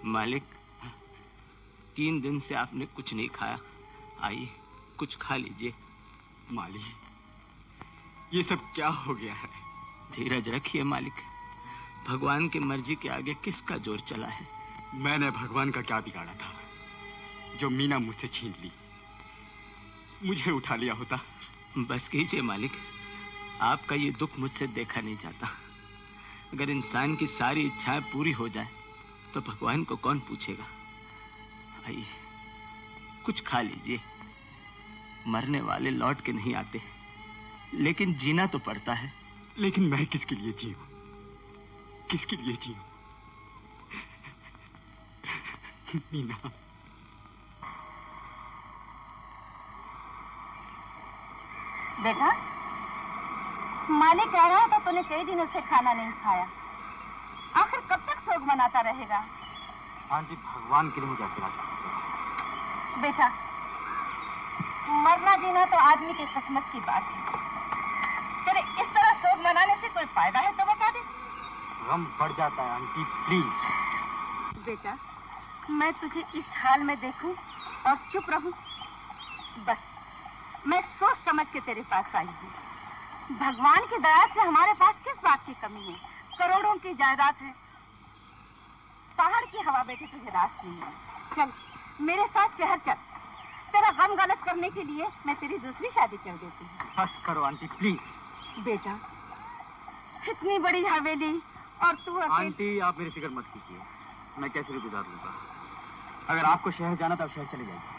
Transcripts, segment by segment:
मालिक, 3 दिन से आपने कुछ नहीं खाया। आइए कुछ खा लीजिए। मालिक, ये सब क्या हो गया है? धीरज रखिए मालिक, भगवान की मर्जी के आगे किसका जोर चला है। मैंने भगवान का क्या बिगाड़ा था जो मीना मुझसे छीन ली? मुझे उठा लिया होता। बस कीजिए मालिक, आपका ये दुख मुझसे देखा नहीं जाता। अगर इंसान की सारी इच्छाएं पूरी हो जाए तो भगवान को कौन पूछेगा। आइए कुछ खा लीजिए। मरने वाले लौट के नहीं आते, लेकिन जीना तो पड़ता है। लेकिन मैं किसके लिए जीऊं? किसके लिए जीऊं? मीना, बेटा, मालिक कह रहा है कि तूने कई दिनों से खाना नहीं खाया। आखिर कब तक शोक मनाता रहेगा? आंटी, भगवान के लिए मुझे अकेला चाहिए। बेटा, मरना जीना तो आदमी की किस्मत की बात है। तेरे इस तरह शोक मनाने से कोई फायदा है तो बता दे। गम बढ़ जाता है आंटी, प्लीज। बेटा, मैं तुझे इस हाल में देखूं और चुप रहूं? बस मैं सोच समझ के तेरे पास आई हूँ। भगवान की दया से हमारे पास किस बात की कमी है? करोड़ों की जायदाद है, पहाड़ की हवा बैठे तुझे रास नहीं है। चल मेरे साथ शहर चल, तेरा गम गलत करने के लिए मैं तेरी दूसरी शादी कर देती हूँ। बस करो आंटी, प्लीज। बेटा, इतनी बड़ी हवेली और तू आंटी, आप मेरी फिक्र मत कीजिए, मैं कैसे भी गुजार लूंगा। अगर आपको शहर जाना तो आप शहर चले जाइए।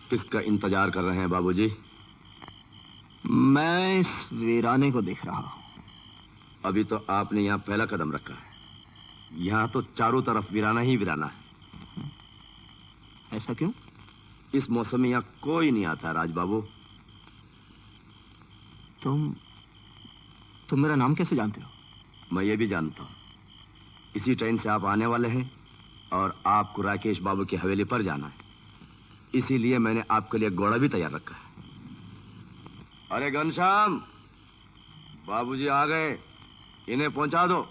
किसका इंतजार कर रहे हैं बाबूजी? मैं इस वीराने को देख रहा हूँ। अभी तो आपने यहाँ पहला कदम रखा है। यहाँ तो चारों तरफ वीराना ही वीराना है। ऐसा क्यों? इस मौसम में यहाँ कोई नहीं आता राज बाबू। तुम मेरा नाम कैसे जानते हो? मैं ये भी जानता हूँ। इसी ट्रेन से आप आने वाले हैं और आपको राकेश बाबू की हवेली पर जाना है। इसीलिए मैंने आपके लिए घोड़ा भी तैयार रखा है। अरे घनश्याम, बाबूजी आ गए, इन्हें पहुंचा दो।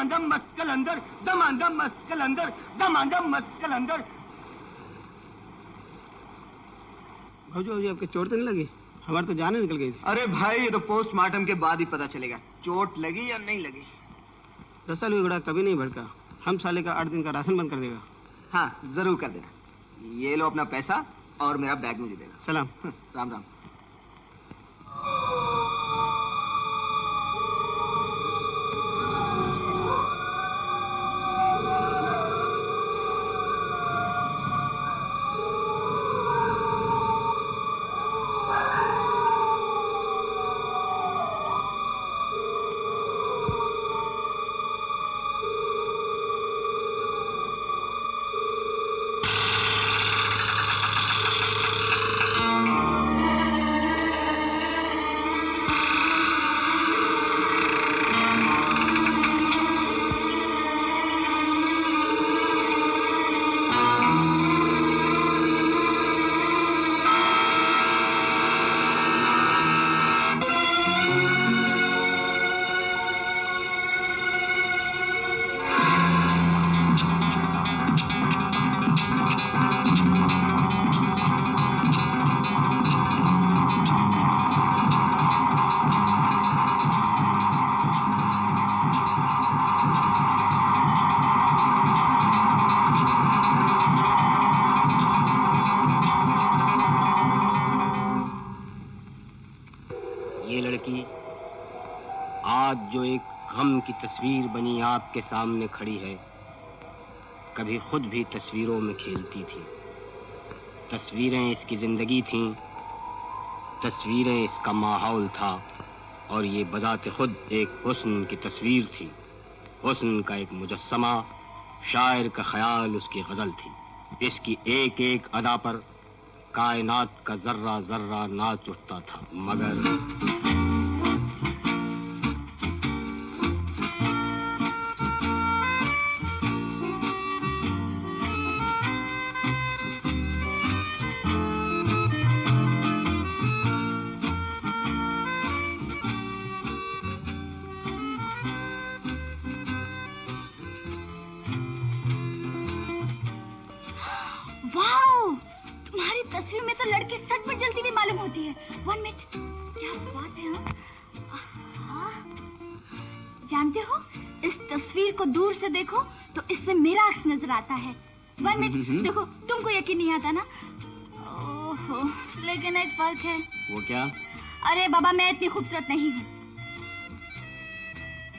दमादम मस्त कलंदर, दमादम मस्त कलंदर, दमादम मस्त कलंदर। भाजी आपके चोट तो नहीं लगी? हमारी तो जान निकल गई थी। अरे भाई ये तो पोस्टमार्टम के बाद ही पता चलेगा चोट लगी या नहीं लगी। दरअसल घोड़ा कभी नहीं भड़का, हम साले का 8 दिन का राशन बंद कर देगा। हाँ जरूर कर देना। ये लो अपना पैसा और मेरा बैग मुझे देना। सलाम। राम राम। जो एक गम की तस्वीर बनी आपके सामने खड़ी है, कभी खुद भी तस्वीरों में खेलती थी। तस्वीरें इसकी जिंदगी थीं, तस्वीरें इसका माहौल था, और ये बजाते खुद एक हुस्न की तस्वीर थी। हुस्न का एक मुजस्समा, शायर का ख्याल उसकी गजल थी। इसकी एक एक अदा पर कायनात का जर्रा जर्रा नाच उठता था। मगर तस्वीर में तो लड़की सच में जल्दी भी मालूम होती है। 1 मिनट, क्या बात है। हाँ? जानते हो, इस तस्वीर को दूर से देखो तो इसमें मेरा अक्स नजर आता है। 1 मिनट, देखो, तुमको यकीन नहीं आता ना? ओहो, लेकिन एक फर्क है। वो क्या? अरे बाबा, मैं इतनी खूबसूरत नहीं हूँ।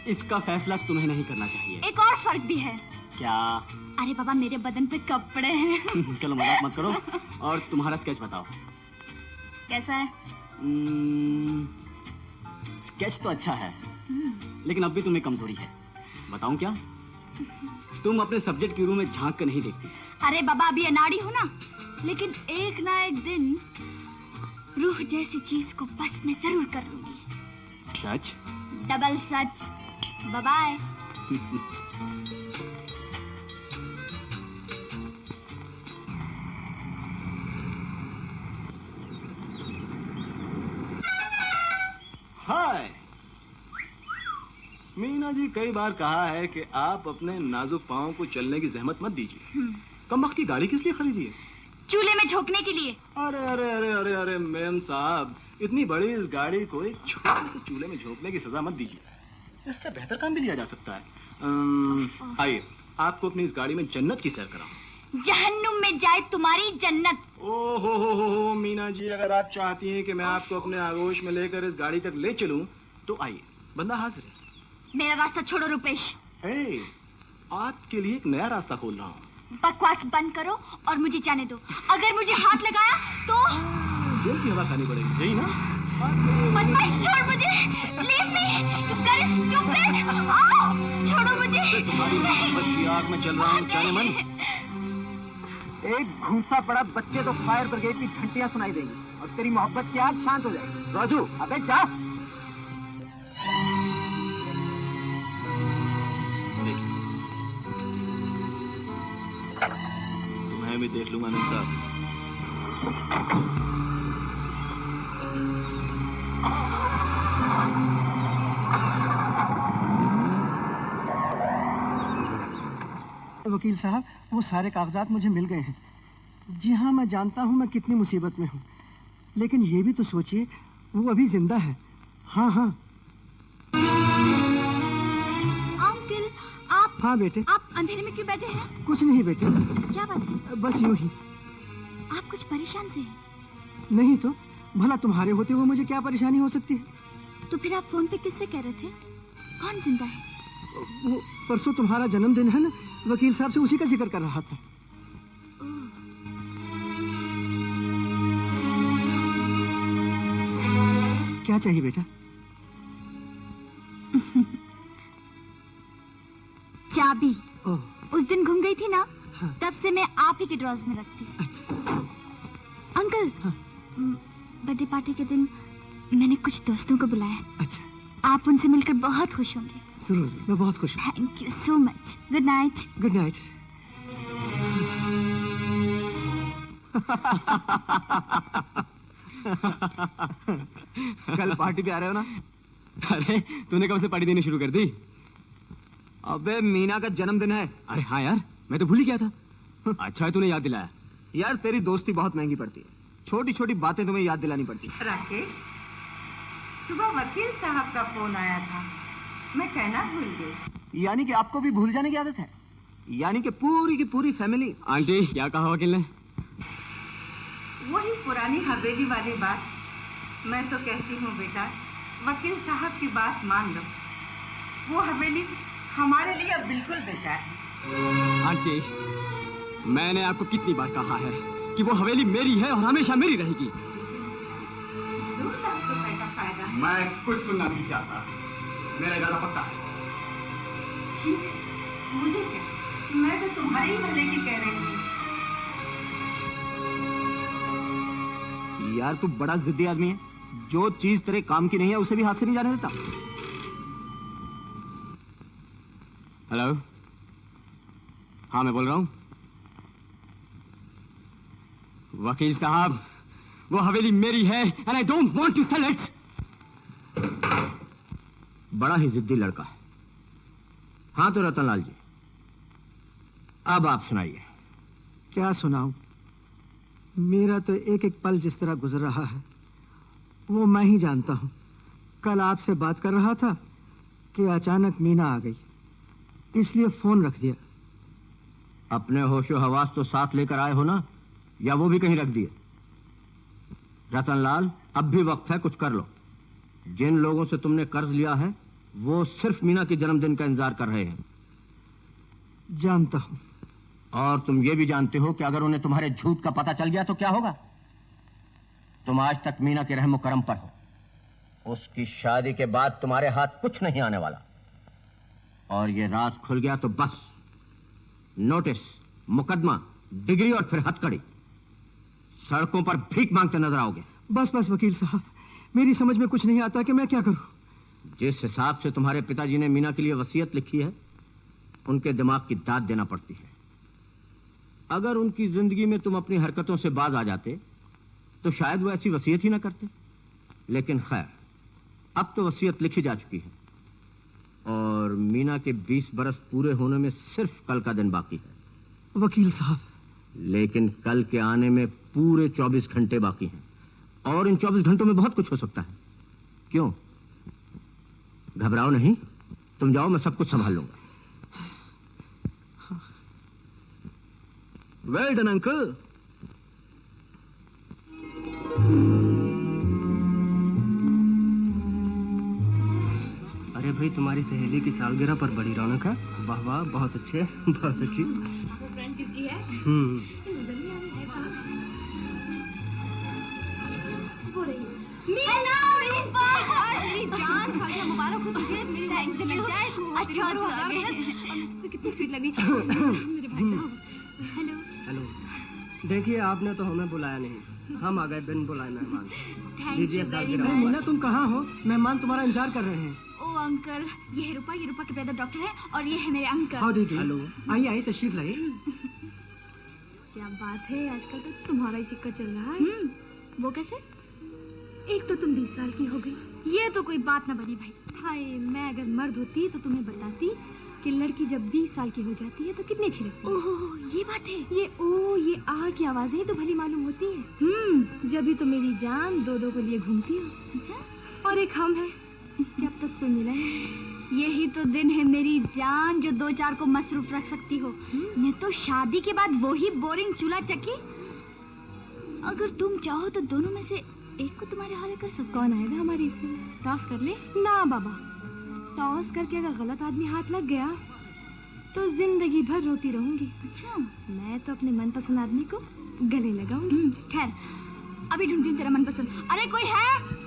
इसका फैसला तुम्हें नहीं करना चाहिए। एक और फर्क भी है। क्या? अरे बाबा, मेरे बदन पे कपड़े हैं। चलो मजाक मत करो और तुम्हारा स्केच बताओ। कैसा है? स्केच तो अच्छा है, लेकिन अब भी तुम्हें कमजोरी है। बताऊं क्या? तुम अपने सब्जेक्ट की रूह में झांक कर नहीं देखती। अरे बाबा, अभी अनाड़ी हो ना, लेकिन एक ना एक दिन रूह जैसी चीज को बस मैं जरूर कर लूंगी। सच? डबल सच। बाय। हाय मीना जी, कई बार कहा है कि आप अपने नाजुक पाँव को चलने की जहमत मत दीजिए। कमबख्त की गाड़ी किस लिए खरीदी है? चूल्हे में झोंकने के लिए। अरे अरे अरे अरे अरे मेम साहब, इतनी बड़ी इस गाड़ी को एक छोटे से चूल्हे में झोंकने की सजा मत दीजिए। इससे बेहतर काम भी लिया जा सकता है। आइए, आपको अपनी इस गाड़ी में जन्नत की सैर कराऊं। जहन्नुम में जाए तुम्हारी जन्नत। ओ हो मीना जी, अगर आप चाहती हैं कि मैं आपको अपने आगोश में लेकर इस गाड़ी तक ले चलूं, तो आइए, बंदा हाजिर है। मेरा रास्ता छोड़ो रुपेश। आपके लिए एक नया रास्ता खोल रहा हूँ। बकवास बंद करो और मुझे जाने दो। अगर मुझे हाथ लगाया तो जेल की हवा खानी पड़ेगी, यही ना? बदमाश, छोड़ मुझे। Leave me, you very stupid. छोड़ो मुझे। तुम्हारी मोहब्बत की आग में चल रहा हूँ, जाने मन। एक घूसा पड़ा बच्चे तो फायर ब्रिगेड की घंटियां सुनाई देंगी और तेरी मोहब्बत की आग शांत हो जाएगी। राजू, अबे जा। तुम्हें भी देख लूंगा मेम साहब। वकील साहब, वो सारे कागजात मुझे मिल गए हैं। जी हाँ, मैं जानता हूँ मैं कितनी मुसीबत में हूँ, लेकिन ये भी तो सोचिए वो अभी जिंदा है। हाँ हाँ। अंकल, आप। हाँ बेटे। आप अंधेरे में क्यों बैठे हैं? कुछ नहीं बेटे। क्या बात है? बस यूं ही। आप कुछ परेशान से हैं? नहीं तो भला तुम्हारे होते हुए मुझे क्या परेशानी हो सकती है? तो फिर आप फोन पे किससे कह रहे थे? कौन जिंदा है? वो परसों तुम्हारा जन्मदिन है ना, वकील साहब से उसी का जिक्र कर रहा था। क्या चाहिए बेटा? चाबी। ओह। उस दिन घूम गई थी ना, हाँ। तब से मैं आप ही के ड्रॉज में रखती। अच्छा। अंकल, हाँ। बर्थडे पार्टी के दिन मैंने कुछ दोस्तों को बुलाया। अच्छा। आप उनसे मिलकर बहुत खुश होंगे। जरूर, मैं बहुत खुश हूँ। Thank you so much. Good night. Good night. कल पार्टी पे आ रहे हो ना? अरे तूने कब से पार्टी देनी शुरू कर दी? अबे मीना का जन्मदिन है। अरे हाँ यार, मैं तो भूल ही गया था। अच्छा है तूने याद दिलाया। यार तेरी दोस्ती बहुत महंगी पड़ती है, छोटी छोटी बातें तुम्हें याद दिलानी पड़ती है। राकेश, सुबह वकील साहब का फोन आया था, मैं कहना भूल गई। यानी कि आपको भी भूल जाने की आदत है? यानी कि पूरी की पूरी फैमिली। आंटी क्या कहा वकील ने? वही पुरानी हवेली वाली बात। मैं तो कहती हूँ बेटा, वकील साहब की बात मान लो। वो हवेली हमारे लिए अब बिल्कुल बेकार है। आंटी, मैंने आपको कितनी बार कहा है कि वो हवेली मेरी है और हमेशा मेरी रहेगी। मैं कुछ सुनना नहीं चाहता, मेरा इरादा पक्का है। ठीक है, मुझे क्या, मैं तो तुम्हारे ही भले की कह रही हूँ। यार तू बड़ा जिद्दी आदमी है, जो चीज तेरे काम की नहीं है उसे भी हाथ से नहीं जाने देता। हेलो, हाँ मैं बोल रहा हूँ। वकील साहब, वो हवेली मेरी है and I don't want to sell it. बड़ा ही जिद्दी लड़का है। हाँ तो रतनलाल जी, अब आप सुनाइए। क्या सुनाऊं? मेरा तो एक एक पल जिस तरह गुजर रहा है वो मैं ही जानता हूं। कल आपसे बात कर रहा था कि अचानक मीना आ गई, इसलिए फोन रख दिया। अपने होशो हवास तो साथ लेकर आए हो ना, या वो भी कहीं रख दिए? रतनलाल, अब भी वक्त है, कुछ कर लो। जिन लोगों से तुमने कर्ज लिया है वो सिर्फ मीना के जन्मदिन का इंतजार कर रहे हैं। जानता हूं। और तुम ये भी जानते हो कि अगर उन्हें तुम्हारे झूठ का पता चल गया तो क्या होगा? तुम आज तक मीना के रहमो करम पर हो। उसकी शादी के बाद तुम्हारे हाथ कुछ नहीं आने वाला, और ये राज खुल गया तो बस नोटिस, मुकदमा, डिग्री और फिर हथकड़ी। सड़कों पर भीख मांगते नजर आओगे। बस बस वकील साहब, मेरी समझ में कुछ नहीं आता कि मैं क्या करूं। जिस हिसाब से तुम्हारे पिताजी ने मीना के लिए वसीयत लिखी है, उनके दिमाग की दाद देना पड़ती है। अगर उनकी जिंदगी में तुम अपनी हरकतों से बाज आ जाते तो शायद वो ऐसी वसीयत ही ना करते। लेकिन खैर, अब तो वसीयत लिखी जा चुकी है और मीना के 20 बरस पूरे होने में सिर्फ कल का दिन बाकी है। वकील साहब, लेकिन कल के आने में पूरे 24 घंटे बाकी हैं, और इन 24 घंटों में बहुत कुछ हो सकता है। क्यों? घबराओ नहीं, तुम जाओ, मैं सब कुछ संभाल लूंगा। Well done uncle. अरे भाई, तुम्हारी सहेली की सालगिरह पर बड़ी रौनक है। वाह वाह, बहुत अच्छे, बहुत अच्छी। मुबारक हो तुझे, मेरी लाइन से लग जाए। अच्छा कितनी स्वीट लगी मेरे भाई। हेलो हेलो, देखिए आपने तो हमें बुलाया नहीं, हम आ गए बिन बुलाए मेहमान। लीजिए सालगिरह। मीना, तुम कहाँ हो? मेहमान तुम्हारा इंतजार कर रहे हैं। ओ अंकल, ये है रूपा के ब्रदर डॉक्टर है, और ये है मेरे अंकल। हाँ दीदी। हेलो, आइए आइए, तशरीफ लाइए। क्या बात है, आजकल तो तुम्हारा ही चक्कर चल रहा है। वो कैसे? एक तो तुम 20 साल की हो गई, ये तो कोई बात ना बनी भाई। हाय, मैं अगर मर्द होती तो तुम्हें बताती कि लड़की जब 20 साल की हो जाती है तो कितनी अच्छी लगती है। ओह, ये बात है। ये ओ ये आ की आवाजें तो भली मालूम होती है। जब भी तो मेरी जान दो को लिए घूमती हो। अच्छा, और एक हम है, जब तक कोई मिला नहीं। यही तो दिन है मेरी जान जो 2-4 को मसरूफ रख सकती हो। नहीं तो शादी के बाद वही बोरिंग चूल्हा चक्की। अगर तुम चाहो तो दोनों में से एक को तुम्हारे हवाले कर सकते। कौन आएगा हमारे हिस्से में? टॉस कर ले ना बाबा। टॉस करके अगर गलत आदमी हाथ लग गया तो जिंदगी भर रोती रहूंगी। अच्छा, मैं तो अपने मनपसंद आदमी को गले लगाऊंगी। ठहर, अभी ढूंढती हूँ तेरा मनपसंद। अरे कोई है?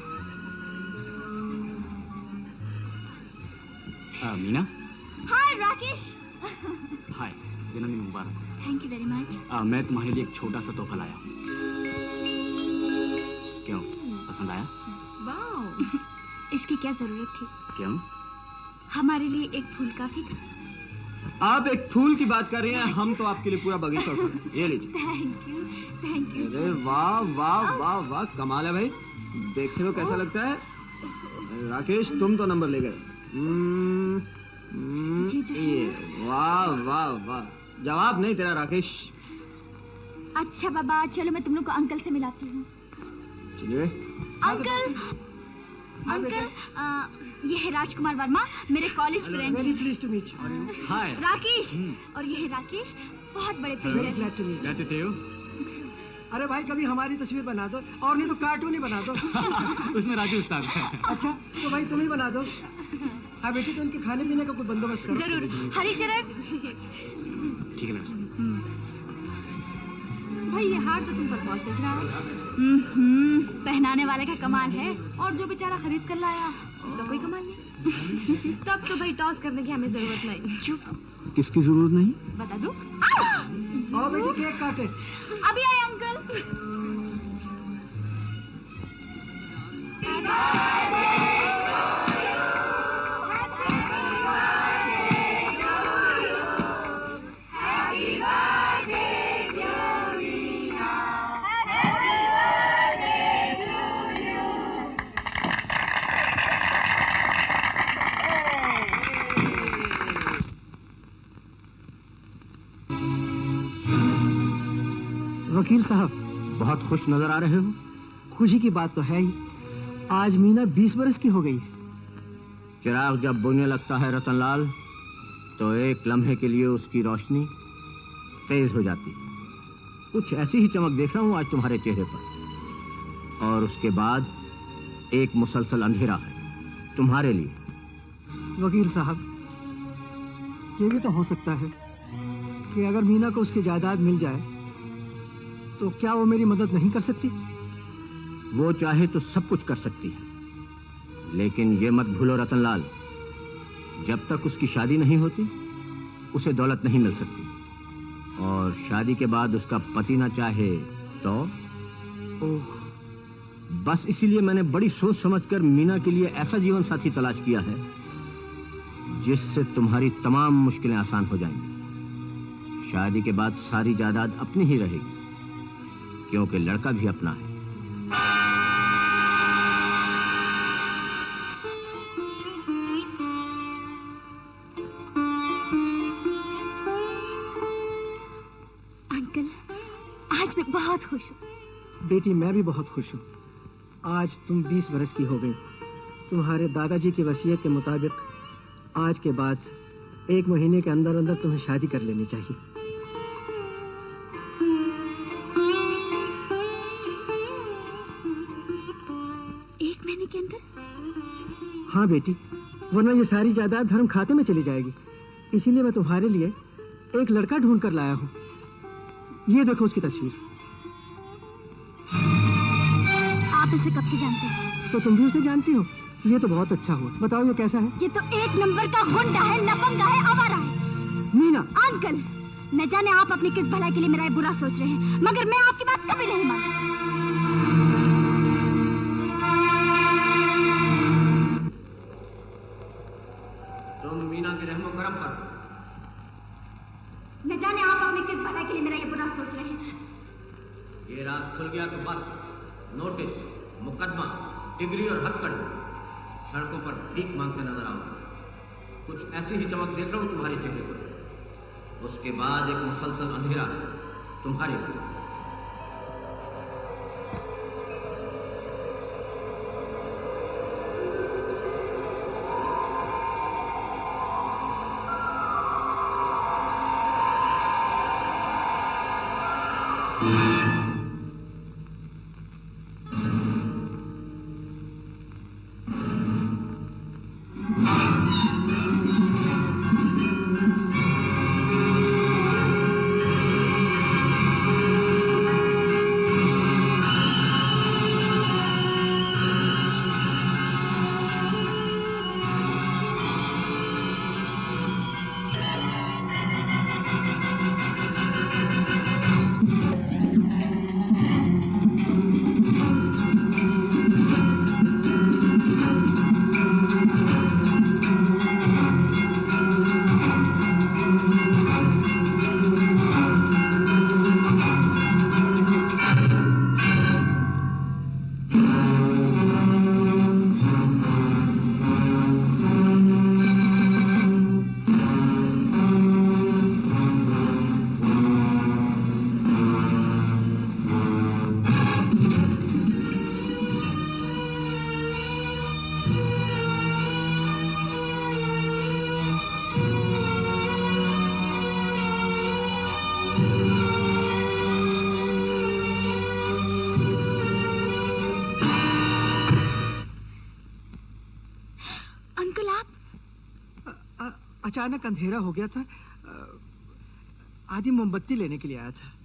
मीना। हाय राकेश। हाय, जन्मदिन मुबारक। Thank you very much. मैं तुम्हारे लिए एक छोटा सा तोहफा लाया। क्यों, पसंद आया? वाह, इसकी क्या जरूरत थी? क्यों? हमारे लिए एक फूल काफी था। आप एक फूल की बात कर रही हैं, हम तो आपके लिए पूरा बगीचा उठा रहे हैं। ये लीजिए। Thank you, thank you. अरे वाह वाह वाह वाह, कमाल है भाई। देखते हो कैसा लगता है। राकेश, तुम तो नंबर ले गए। ये वाह वाह वाह, जवाब नहीं तेरा राकेश। अच्छा बाबा, चलो मैं तुम लोग को अंकल से मिलाती हूँ। चलिए। अंकल, अंकल, ये है राजकुमार वर्मा, मेरे college friend. Very pleased to meet you. Hi Rakesh, और ये है राकेश, बहुत बड़े painter. Glad to meet. Glad to see you. अरे भाई, कभी हमारी तस्वीर बना दो, और नहीं तो कार्टून ही बना दो। उसमें राजू उस्ताद है। अच्छा, तो भाई तुम ही बना दो। हाँ बेटी, तो उनके खाने पीने का कोई बंदोबस्त करो। जरूर। हरिचरण। ठीक है मैडम। भाई ये हार तो तुम पर बहुत दिख रहा है। पहनाने वाले का कमाल है। और जो बेचारा खरीद कर लाया उसका कोई कमाल नहीं। तब तो भाई टॉस करने की हमें जरूरत नहीं। चुप। किसकी जरूरत नहीं? बता दूं? आओ बेटी, केक काटे। अभी आए अंकल। वकील साहब, बहुत खुश नजर आ रहे हो। खुशी की बात तो है ही, आज मीना 20 बरस की हो गई है। चिराग जब बुझने लगता है रतनलाल, तो एक लम्हे के लिए उसकी रोशनी तेज हो जाती है। कुछ ऐसी ही चमक देख रहा हूँ आज तुम्हारे चेहरे पर, और उसके बाद एक मुसलसल अंधेरा है तुम्हारे लिए। वकील साहब, ये भी तो हो सकता है कि अगर मीना को उसकी जायदाद मिल जाए तो क्या वो मेरी मदद नहीं कर सकती? वो चाहे तो सब कुछ कर सकती है, लेकिन ये मत भूलो रतनलाल, जब तक उसकी शादी नहीं होती उसे दौलत नहीं मिल सकती, और शादी के बाद उसका पति ना चाहे तो। ओह, बस इसीलिए मैंने बड़ी सोच समझकर मीना के लिए ऐसा जीवन साथी तलाश किया है जिससे तुम्हारी तमाम मुश्किलें आसान हो जाएंगी। शादी के बाद सारी जायदाद अपनी ही रहेगी, क्योंकि लड़का भी अपना है। अंकल, आज मैं बहुत खुश हूँ। बेटी, मैं भी बहुत खुश हूँ। आज तुम 20 बरस की हो गई। तुम्हारे दादाजी की वसीयत के मुताबिक आज के बाद 1 महीने के अंदर अंदर तुम्हें शादी कर लेनी चाहिए। के अंदर? हाँ बेटी, वरना ये सारी जायदाद धर्म खाते में चली जाएगी। इसीलिए मैं तुम्हारे लिए एक लड़का ढूंढ कर लाया हूँ। ये देखो उसकी तस्वीर। आप इसे कब से जानते हैं? तो तुम भी उसे जानती हो? ये तो बहुत अच्छा हुआ। बताओ ये कैसा है? ये तो 1 नंबर का गुंडा है, लफंगा है, आवारा है। मीना। अंकल, न जाने आप अपनी किस भलाई के लिए मेरा ये बुरा सोच रहे हैं, मगर मैं आपकी बात कभी नहीं मानूंगी। तुम मीना के रहमो करम पर। न जाने आप अपनी किस भलाई के लिए मेरा ये बुरा सोच रहे हैं। ये रात खुल गया तो बस नोटिस, मुकदमा, डिग्री और हथकंडे, सड़कों पर भीख मांगते नजर आओगे। कुछ ऐसी ही चमक देख रहा हूँ तुम्हारे चेहरे पर, उसके बाद एक मुसलसल अंधेरा तुम्हारे ऊपर। अचानक अंधेरा हो गया था, आधी मोमबत्ती लेने के लिए आया था।